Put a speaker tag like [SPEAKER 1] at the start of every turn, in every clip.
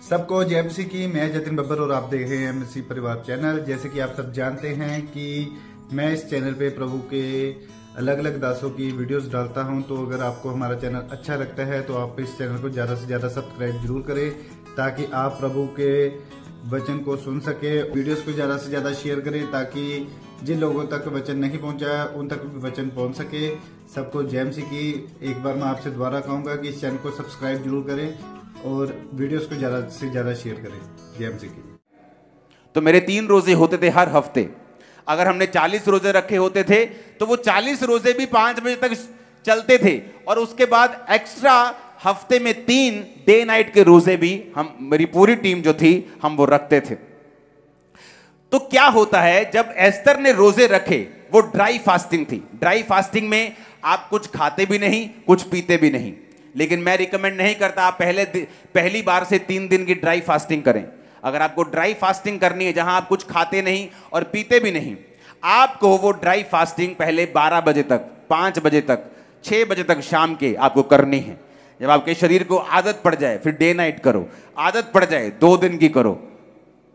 [SPEAKER 1] सबको जय मसीह की। मैं जतिन बब्बर और आप देख रहे हैं मसीह परिवार चैनल। जैसे कि आप सब जानते हैं कि मैं इस चैनल पे प्रभु के अलग अलग दासों की वीडियोस डालता हूं, तो अगर आपको हमारा चैनल अच्छा लगता है तो आप इस चैनल को ज़्यादा से ज़्यादा सब्सक्राइब जरूर करें, ताकि आप प्रभु के वचन को सुन सके। वीडियोस को ज़्यादा से ज़्यादा शेयर करें, ताकि जिन लोगों तक वचन नहीं पहुंचा उन तक भी वचन पहुंच सके। सबको जय मसीह की। एक बार मैं आपसे दोबारा कहूँगा कि इस चैनल को सब्सक्राइब जरूर करें और वीडियोस को ज्यादा से ज्यादा शेयर करें। जय मसीह की।
[SPEAKER 2] तो मेरे 3 रोजे होते थे हर हफ्ते। अगर हमने 40 रोजे रखे होते थे तो वो 40 रोजे भी 5 बजे तक चलते थे, और उसके बाद एक्स्ट्रा हफ्ते में 3 डे नाइट के रोजे भी मेरी पूरी टीम जो थी हम वो रखते थे। तो क्या होता है, जब एस्तर ने रोजे रखे वो ड्राई फास्टिंग थी। ड्राई फास्टिंग में आप कुछ खाते भी नहीं, कुछ पीते भी नहीं, लेकिन मैं रिकमेंड नहीं करता आप पहली बार से 3 दिन की ड्राई फास्टिंग करें। अगर आपको ड्राई फास्टिंग करनी है जहां आप कुछ खाते नहीं और पीते भी नहीं, आपको वो ड्राई फास्टिंग पहले 12 बजे तक, 5 बजे तक, 6 बजे तक शाम के आपको करनी है। जब आपके शरीर को आदत पड़ जाए फिर डे नाइट करो, आदत पड़ जाए 2 दिन की करो,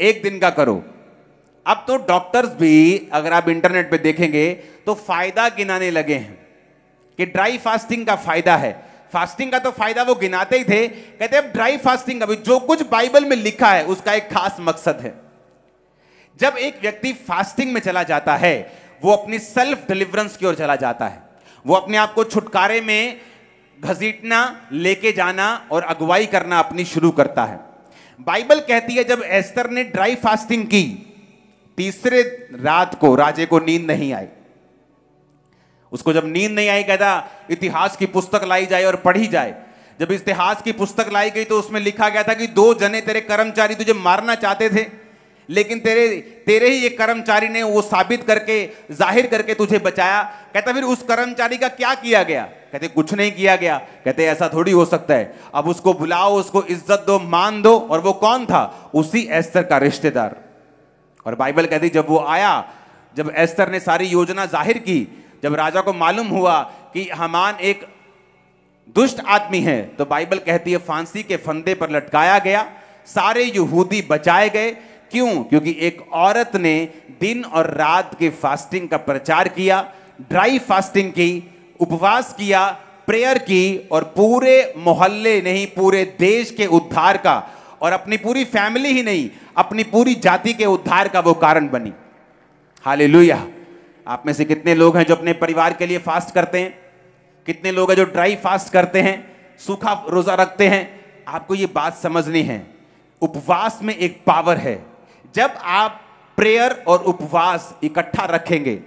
[SPEAKER 2] 1 दिन का करो। अब तो डॉक्टर्स भी, अगर आप इंटरनेट पे देखेंगे तो फायदा गिनाने लगे हैं कि ड्राई फास्टिंग का फायदा है। फास्टिंग का तो फायदा वो गिनाते ही थे, कहते हैं अब ड्राई फास्टिंग का भी, जो कुछ बाइबल में लिखा है उसका एक खास मकसद है। जब एक व्यक्ति फास्टिंग में चला जाता है वो अपनी सेल्फ डिलीवरेंस की ओर चला जाता है। वो अपने आप को छुटकारे में घसीटना, लेके जाना और अगुवाई करना अपनी शुरू करता है। बाइबल कहती है जब एस्तर ने ड्राई फास्टिंग की, तीसरे रात को राजे को नींद नहीं आई। उसको जब नींद नहीं आई, कहता इतिहास की पुस्तक लाई जाए और पढ़ी जाए। जब इतिहास की पुस्तक लाई गई तो उसमें लिखा गया था कि 2 जने तेरे कर्मचारी तुझे मारना चाहते थे, लेकिन तेरे ही एक कर्मचारी ने वो साबित करके, जाहिर करके तुझे बचाया। कहता फिर उस कर्मचारी का क्या किया गया? कहते कुछ नहीं किया गया। कहते ऐसा थोड़ी हो सकता है, अब उसको बुलाओ, उसको इज्जत दो, मान दो। और वो कौन था? उसी एस्तर का रिश्तेदार। और बाइबल कहती जब वो आया, जब एस्तर ने सारी योजना जाहिर की, जब राजा को मालूम हुआ कि हामान एक दुष्ट आदमी है, तो बाइबल कहती है फांसी के फंदे पर लटकाया गया। सारे यहूदी बचाए गए। क्यों? क्योंकि एक औरत ने दिन और रात के फास्टिंग का प्रचार किया, ड्राई फास्टिंग की, उपवास किया, प्रेयर की, और पूरे मोहल्ले नहीं पूरे देश के उद्धार का, और अपनी पूरी फैमिली ही नहीं अपनी पूरी जाति के उद्धार का वो कारण बनी। हालेलुया। आप में से कितने लोग हैं जो अपने परिवार के लिए फास्ट करते हैं? कितने लोग हैं जो ड्राई फास्ट करते हैं, सूखा रोजा रखते हैं? आपको ये बात समझनी है, उपवास में एक पावर है। जब आप प्रेयर और उपवास इकट्ठा रखेंगे,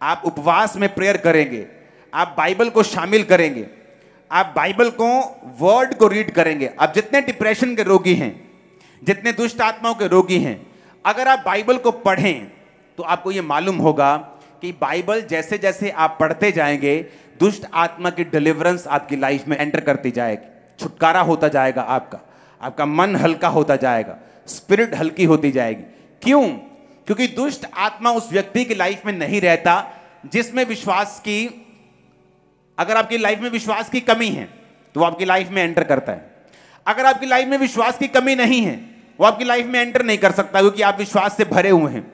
[SPEAKER 2] आप उपवास में प्रेयर करेंगे, आप बाइबल को शामिल करेंगे, आप बाइबल को, वर्ड को रीड करेंगे। आप जितने डिप्रेशन के रोगी हैं, जितने दुष्ट आत्माओं के रोगी हैं, अगर आप बाइबल को पढ़ें तो आपको यह मालूम होगा कि बाइबल जैसे जैसे आप पढ़ते जाएंगे, दुष्ट आत्मा की डिलीवरेंस आपकी लाइफ में एंटर करती जाएगी, छुटकारा होता जाएगा, आपका मन हल्का होता जाएगा, स्पिरिट हल्की होती जाएगी। क्यों? क्योंकि दुष्ट आत्मा उस व्यक्ति की लाइफ में नहीं रहता जिसमें विश्वास की, अगर आपकी लाइफ में विश्वास की कमी है तो वो आपकी लाइफ में एंटर करता है। अगर आपकी लाइफ में विश्वास की कमी नहीं है, वो आपकी लाइफ में एंटर नहीं कर सकता, क्योंकि आप विश्वास से भरे हुए हैं।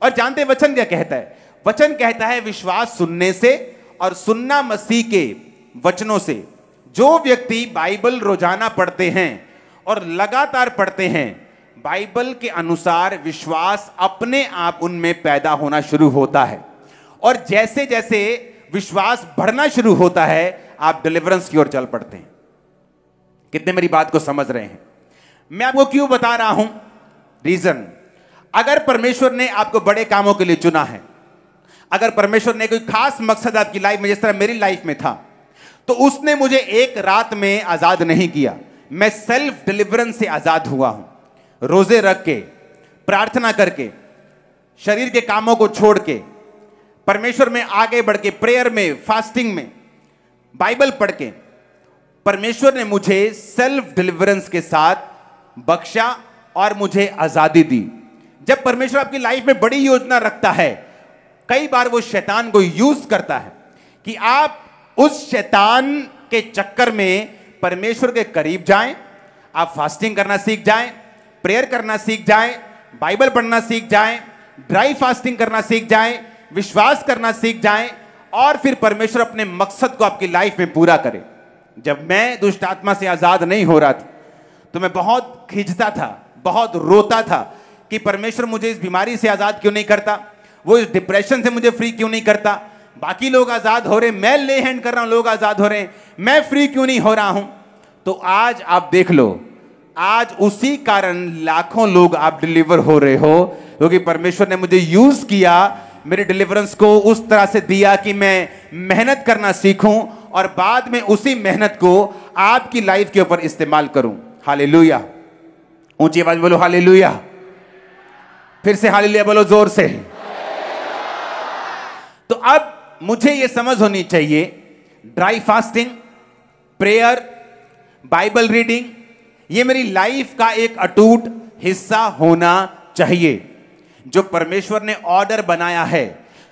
[SPEAKER 2] और जानते वचन क्या कहता है? वचन कहता है विश्वास सुनने से और सुनना मसीह के वचनों से। जो व्यक्ति बाइबल रोजाना पढ़ते हैं और लगातार पढ़ते हैं, बाइबल के अनुसार विश्वास अपने आप उनमें पैदा होना शुरू होता है। और जैसे जैसे विश्वास बढ़ना शुरू होता है, आप डिलीवरेंस की ओर चल पड़ते हैं। कितने मेरी बात को समझ रहे हैं? मैं आपको क्यों बता रहा हूं? रीजन, अगर परमेश्वर ने आपको बड़े कामों के लिए चुना है, अगर परमेश्वर ने कोई खास मकसद आपकी लाइफ में, जिस तरह मेरी लाइफ में था, तो उसने मुझे एक रात में आजाद नहीं किया। मैं सेल्फ डिलीवरेंस से आजाद हुआ हूं, रोजे रख के, प्रार्थना करके, शरीर के कामों को छोड़ के, परमेश्वर में आगे बढ़ के, प्रेयर में, फास्टिंग में, बाइबल पढ़ के, परमेश्वर ने मुझे सेल्फ डिलीवरेंस के साथ बख्शा और मुझे आजादी दी। जब परमेश्वर आपकी लाइफ में बड़ी योजना रखता है, कई बार वो शैतान को यूज करता है कि आप उस शैतान के चक्कर में परमेश्वर के करीब जाएं, आप फास्टिंग करना सीख जाएं, प्रेयर करना सीख जाएं, बाइबल पढ़ना सीख जाएं, ड्राई फास्टिंग करना सीख जाएं, विश्वास करना सीख जाएं, और फिर परमेश्वर अपने मकसद को आपकी लाइफ में पूरा करे। जब मैं दुष्ट आत्मा से आजाद नहीं हो रहा था तो मैं बहुत खिंचता था, बहुत रोता था कि परमेश्वर मुझे इस बीमारी से आजाद क्यों नहीं करता, वो इस डिप्रेशन से मुझे फ्री क्यों नहीं करता। बाकी लोग आजाद हो रहे, मैं ले हैंड कर रहा हूं, लोग आजाद हो रहे हैं, मैं फ्री क्यों नहीं हो रहा हूं। तो आज आप देख लो, आज उसी कारण लाखों लोग आप डिलीवर हो रहे हो, क्योंकि परमेश्वर ने मुझे यूज किया, मेरे डिलीवरेंस को उस तरह से दिया कि मैं मेहनत करना सीखूं और बाद में उसी मेहनत को आपकी लाइफ के ऊपर इस्तेमाल करूं। हालेलुया, ऊंची आवाज बोलो हालेलुया, फिर से हालेलुया बोलो जोर से। तो अब मुझे यह समझ होनी चाहिए, dry fasting, prayer, Bible reading, यह मेरी लाइफ का एक अटूट हिस्सा होना चाहिए। जो परमेश्वर ने ऑर्डर बनाया है,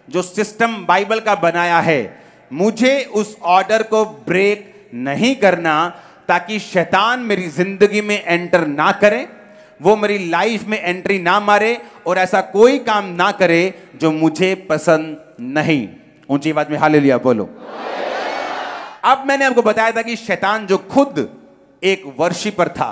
[SPEAKER 2] जो सिस्टम बाइबल का बनाया है, मुझे उस ऑर्डर को ब्रेक नहीं करना, ताकि शैतान मेरी जिंदगी में एंटर ना करे, वो मेरी लाइफ में एंट्री ना मारे और ऐसा कोई काम ना करे जो मुझे पसंद नहीं। ऊंची आवाज में हालेलुया बोलो। अब मैंने आपको बताया था कि शैतान जो खुद एक वर्शिपर था,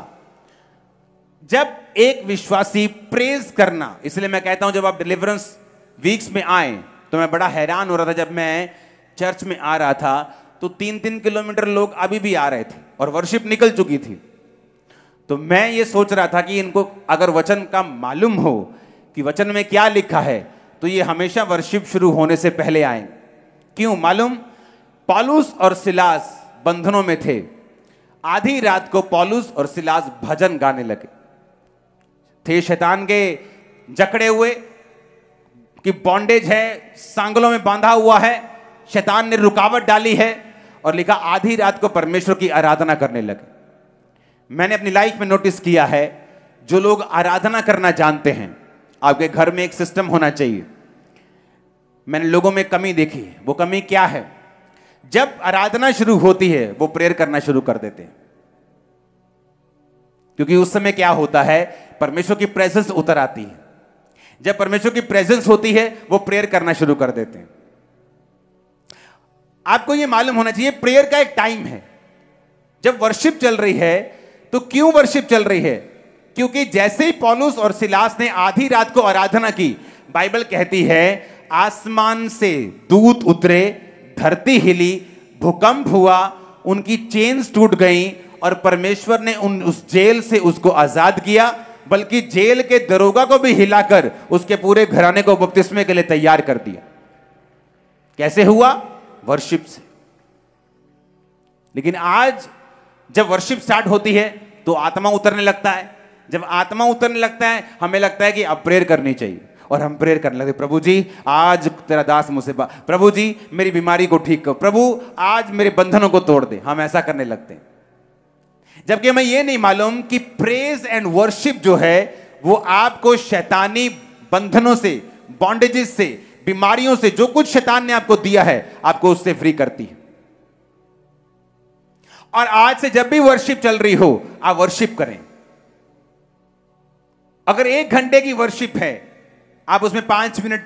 [SPEAKER 2] जब एक विश्वासी प्रेज करना, इसलिए मैं कहता हूं जब आप डिलीवरेंस वीक्स में आए तो मैं बड़ा हैरान हो रहा था। जब मैं चर्च में आ रहा था तो 3-3 किलोमीटर लोग अभी भी आ रहे थे और वर्शिप निकल चुकी थी। तो मैं ये सोच रहा था कि इनको अगर वचन का मालूम हो कि वचन में क्या लिखा है तो ये हमेशा वर्शिप शुरू होने से पहले आए। क्यों मालूम? पौलुस और सिलास बंधनों में थे, आधी रात को पौलुस और सिलास भजन गाने लगे थे। शैतान के जकड़े हुए कि बॉन्डेज है, सांगलों में बांधा हुआ है, शैतान ने रुकावट डाली है, और लिखा आधी रात को परमेश्वर की आराधना करने लगे। मैंने अपनी लाइफ में नोटिस किया है, जो लोग आराधना करना जानते हैं, आपके घर में एक सिस्टम होना चाहिए। मैंने लोगों में कमी देखी है। वो कमी क्या है? जब आराधना शुरू होती है वो प्रेयर करना शुरू कर देते हैं, क्योंकि उस समय क्या होता है, परमेश्वर की प्रेजेंस उतर आती है। जब परमेश्वर की प्रेजेंस होती है वो प्रेयर करना शुरू कर देते हैं। आपको यह मालूम होना चाहिए, प्रेयर का एक टाइम है। जब वर्शिप चल रही है तो क्यों वर्शिप चल रही है? क्योंकि जैसे ही पौलुस और सिलास ने आधी रात को आराधना की, बाइबल कहती है आसमान से दूत उतरे, धरती हिली, भूकंप हुआ, उनकी चेन्स टूट गई और परमेश्वर ने उस जेल से उसको आजाद किया, बल्कि जेल के दरोगा को भी हिलाकर उसके पूरे घराने को बपतिस्मे के लिए तैयार कर दिया। कैसे हुआ? वर्शिप से। लेकिन आज जब वर्शिप स्टार्ट होती है तो आत्मा उतरने लगता है। जब आत्मा उतरने लगता है हमें लगता है कि अब प्रेयर करनी चाहिए, और हम प्रेयर करने लगते, प्रभु जी आज तेरा दास मुझसे प्रभु जी मेरी बीमारी को ठीक करो, प्रभु आज मेरे बंधनों को तोड़ दे। हम ऐसा करने लगते हैं, जबकि हमें यह नहीं मालूम कि प्रेज एंड वर्शिप जो है वो आपको शैतानी बंधनों से, बॉन्डेजेस से, बीमारियों से, जो कुछ शैतान ने आपको दिया है, आपको उससे फ्री करती है। और आज से जब भी वर्शिप चल रही हो आप वर्शिप करें। अगर 1 घंटे की वर्शिप है, आप उसमें 5 मिनट,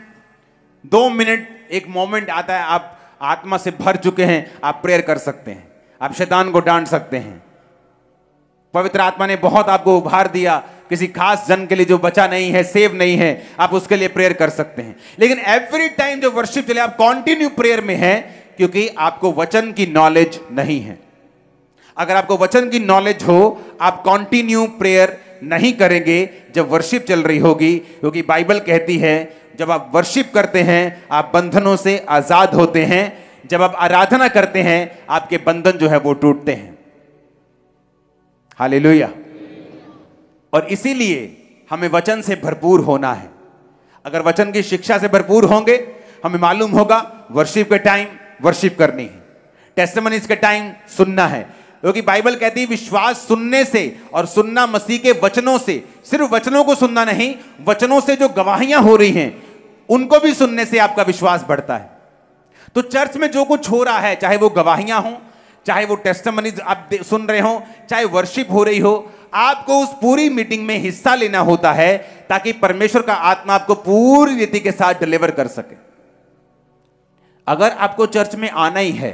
[SPEAKER 2] 2 मिनट, एक मोमेंट आता है, आप आत्मा से भर चुके हैं, आप प्रेयर कर सकते हैं, आप शैतान को डांट सकते हैं। पवित्र आत्मा ने बहुत आपको उभार दिया, किसी खास जन के लिए जो बचा नहीं है, सेव नहीं है, आप उसके लिए प्रेयर कर सकते हैं। लेकिन एवरी टाइम जो वर्शिप चले आप कंटिन्यू प्रेयर में हैं, क्योंकि आपको वचन की नॉलेज नहीं है। अगर आपको वचन की नॉलेज हो, आप कंटिन्यू प्रेयर नहीं करेंगे जब वर्शिप चल रही होगी, क्योंकि बाइबल कहती है जब आप वर्शिप करते हैं आप बंधनों से आजाद होते हैं, जब आप आराधना करते हैं आपके बंधन जो है वो टूटते हैं। हालेलुया। और इसीलिए हमें वचन से भरपूर होना है। अगर वचन की शिक्षा से भरपूर होंगे, हमें मालूम होगा वर्शिप के टाइम वर्शिप करनी है, टेस्टिमनीज के टाइम सुनना है, क्योंकि बाइबल कहती है विश्वास सुनने से, और सुनना मसीह के वचनों से। सिर्फ वचनों को सुनना नहीं, वचनों से जो गवाहियां हो रही हैं उनको भी सुनने से आपका विश्वास बढ़ता है। तो चर्च में जो कुछ हो रहा है, चाहे वो गवाहियां हो, चाहे वो टेस्टिमनीज आप सुन रहे हो, चाहे वर्शिप हो रही हो, आपको उस पूरी मीटिंग में हिस्सा लेना होता है ताकि परमेश्वर का आत्मा आपको पूरी रीति के साथ डिलीवर कर सके। अगर आपको चर्च में आना ही है,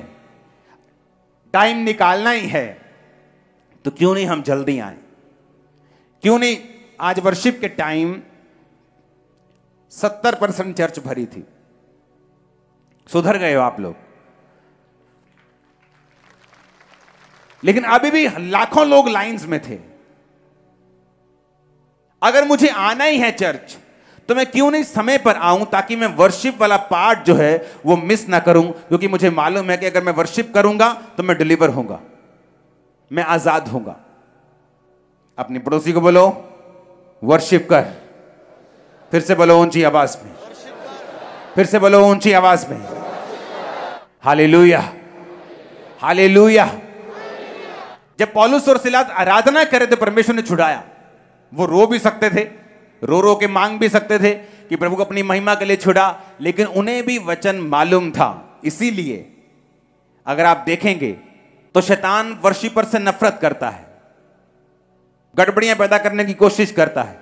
[SPEAKER 2] टाइम निकालना ही है, तो क्यों नहीं हम जल्दी आए? क्यों नहीं? आज वर्शिप के टाइम 70% चर्च भरी थी। सुधर गए हो आप लोग, लेकिन अभी भी लाखों लोग लाइंस में थे। अगर मुझे आना ही है चर्च, तो मैं क्यों नहीं समय पर आऊं ताकि मैं वर्शिप वाला पार्ट जो है वो मिस ना करूं, क्योंकि मुझे मालूम है कि अगर मैं वर्शिप करूंगा तो मैं डिलीवर होऊंगा, मैं आजाद होऊंगा। अपनी पड़ोसी को बोलो वर्शिप कर। फिर से बोलो ऊंची आवाज में, फिर से बोलो ऊंची आवाज में, हालेलुया, हालेलुया। जब पौलुस और सिलास आराधना करे तो परमेश्वर ने छुड़ाया। वो रो भी सकते थे, रो रो के मांग भी सकते थे कि प्रभु को अपनी महिमा के लिए छुड़ा, लेकिन उन्हें भी वचन मालूम था। इसीलिए अगर आप देखेंगे तो शैतान वर्शिपर से नफरत करता है, गड़बड़ियां पैदा करने की कोशिश करता है,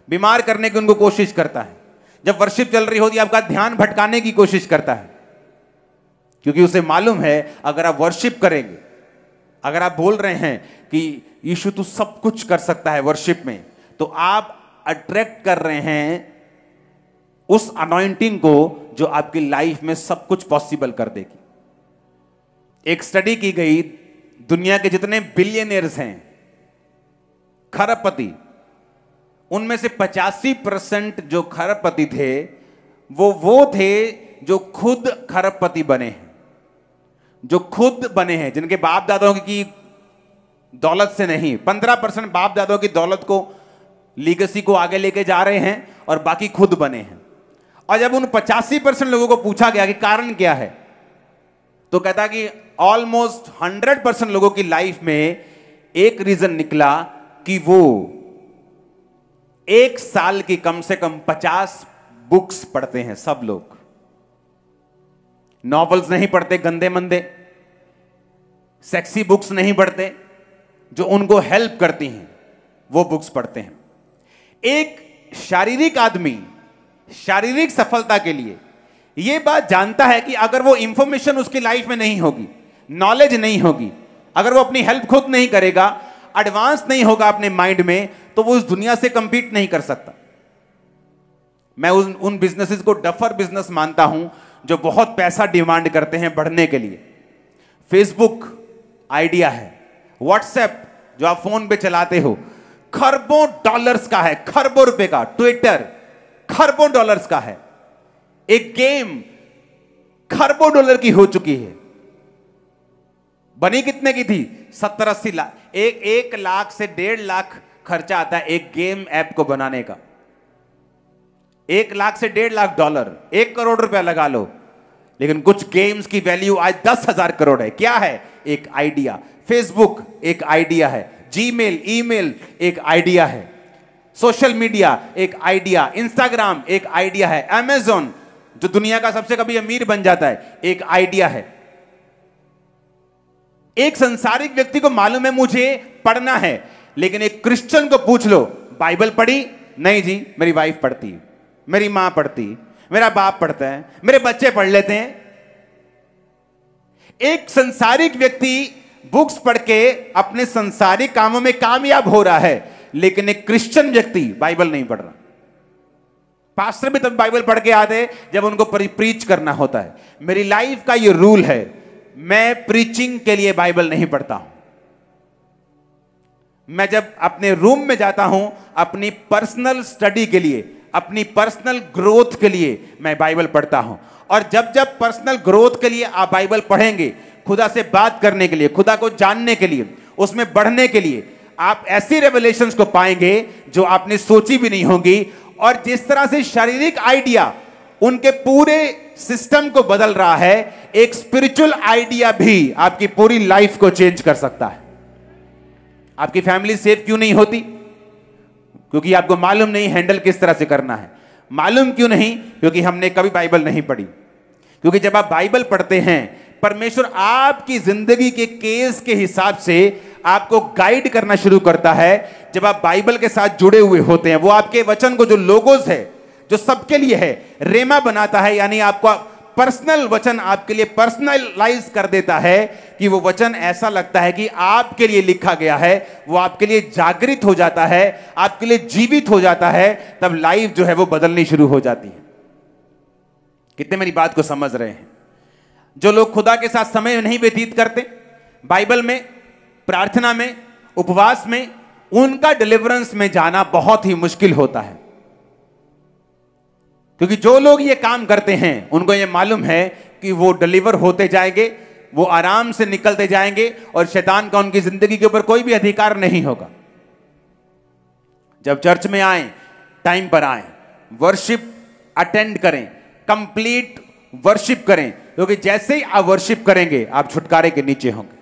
[SPEAKER 2] बीमार करने की उनको कोशिश करता है। जब वर्शिप चल रही होती है आपका ध्यान भटकाने की कोशिश करता है, क्योंकि उसे मालूम है अगर आप वर्शिप करेंगे, अगर आप बोल रहे हैं कि यीशु तू सब कुछ कर सकता है वर्शिप में, तो आप अट्रैक्ट कर रहे हैं उस अनॉइंटिंग को जो आपकी लाइफ में सब कुछ पॉसिबल कर देगी। एक स्टडी की गई, दुनिया के जितने बिलियनियर्स हैं, खरबपति, उनमें से 85% जो खरबपति थे वो थे जो खुद खरबपति बने हैं, जो खुद बने हैं, जिनके बाप दादाओं की दौलत से नहीं। 15% बाप दादाओं की दौलत को, लीगेसी को आगे लेके जा रहे हैं और बाकी खुद बने हैं। और जब उन 85% लोगों को पूछा गया कि कारण क्या है, तो कहता कि ऑलमोस्ट 100% लोगों की लाइफ में एक रीजन निकला कि वो एक साल की कम से कम 50 बुक्स पढ़ते हैं। सब लोग नॉवेल्स नहीं पढ़ते, गंदे मंदे सेक्सी बुक्स नहीं पढ़ते, जो उनको हेल्प करती हैं वो बुक्स पढ़ते हैं। एक शारीरिक आदमी शारीरिक सफलता के लिए यह बात जानता है कि अगर वो इंफॉर्मेशन उसकी लाइफ में नहीं होगी, नॉलेज नहीं होगी, अगर वो अपनी हेल्प खुद नहीं करेगा, एडवांस नहीं होगा अपने माइंड में, तो वो उस दुनिया से कंपीट नहीं कर सकता। मैं उन बिजनेसेस को डफर बिजनेस मानता हूं जो बहुत पैसा डिमांड करते हैं बढ़ने के लिए। फेसबुक आइडिया है, व्हाट्सएप जो आप फोन पे चलाते हो, खरबों डॉलर्स का है, खरबों रुपए का। ट्विटर खरबों डॉलर्स का है। एक गेम खरबों डॉलर की हो चुकी है। बनी कितने की थी? 70-80 लाख। 1 लाख से 1.5 लाख खर्चा आता है एक गेम ऐप को बनाने का। 1 लाख से 1.5 लाख डॉलर, 1 करोड़ रुपया लगा लो। लेकिन कुछ गेम्स की वैल्यू आज 10,000 करोड़ है। क्या है? एक आइडिया। फेसबुक एक आइडिया है, जीमेल, ईमेल एक आइडिया है, सोशल मीडिया एक आइडिया, इंस्टाग्राम एक आइडिया है, अमेज़न जो दुनिया का सबसे कभी अमीर बन जाता है एक आइडिया है। एक संसारिक व्यक्ति को मालूम है मुझे पढ़ना है, लेकिन एक क्रिश्चियन को पूछ लो बाइबल पढ़ी? नहीं जी, मेरी वाइफ पढ़ती, मेरी मां पढ़ती, मेरा बाप पढ़ता है, मेरे बच्चे पढ़ लेते हैं। एक संसारिक व्यक्ति बुक्स पढ़ के अपने संसारिक कामों में कामयाब हो रहा है, लेकिन एक क्रिश्चियन व्यक्ति बाइबल नहीं पढ़ रहा। पास्टर भी तब बाइबल पढ़ के आते जब उनको प्रीच करना होता है। मेरी लाइफ का ये रूल है, मैं प्रीचिंग के लिए बाइबल नहीं पढ़ता हूं। मैं जब अपने रूम में जाता हूं अपनी पर्सनल स्टडी के लिए, अपनी पर्सनल ग्रोथ के लिए मैं बाइबल पढ़ता हूं। और जब जब पर्सनल ग्रोथ के लिए आप बाइबल पढ़ेंगे, खुदा से बात करने के लिए, खुदा को जानने के लिए, उसमें बढ़ने के लिए, आप ऐसी रेवलेशंस को पाएंगे जो आपने सोची भी नहीं होगी। और जिस तरह से शारीरिक आइडिया उनके पूरे सिस्टम को बदल रहा है, एक स्पिरिचुअल आइडिया भी आपकी पूरी लाइफ को चेंज कर सकता है। आपकी फैमिली सेफ क्यों नहीं होती? क्योंकि आपको मालूम नहीं हैंडल किस तरह से करना है। मालूम क्यों नहीं? क्योंकि हमने कभी बाइबल नहीं पढ़ी। क्योंकि जब आप बाइबल पढ़ते हैं, परमेश्वर आपकी जिंदगी के केस के हिसाब से आपको गाइड करना शुरू करता है। जब आप बाइबल के साथ जुड़े हुए होते हैं, वो आपके वचन को, जो लोगोस है, जो सबके लिए है, रेमा बनाता है, यानी आपका पर्सनल वचन आपके लिए पर्सनलाइज कर देता है कि वो वचन ऐसा लगता है कि आपके लिए लिखा गया है, वो आपके लिए जागृत हो जाता है, आपके लिए जीवित हो जाता है। तब लाइफ जो है वो बदलनी शुरू हो जाती है। कितने मेरी बात को समझ रहे हैं? जो लोग खुदा के साथ समय नहीं व्यतीत करते, बाइबल में, प्रार्थना में, उपवास में, उनका डिलीवरेंस में जाना बहुत ही मुश्किल होता है। क्योंकि जो लोग ये काम करते हैं उनको ये मालूम है कि वो डिलीवर होते जाएंगे, वो आराम से निकलते जाएंगे और शैतान का उनकी जिंदगी के ऊपर कोई भी अधिकार नहीं होगा। जब चर्च में आए, टाइम पर आए, वर्शिप अटेंड करें, कंप्लीट वर्शिप करें, क्योंकि जैसे ही आप वर्शिप करेंगे आप छुटकारे के नीचे होंगे।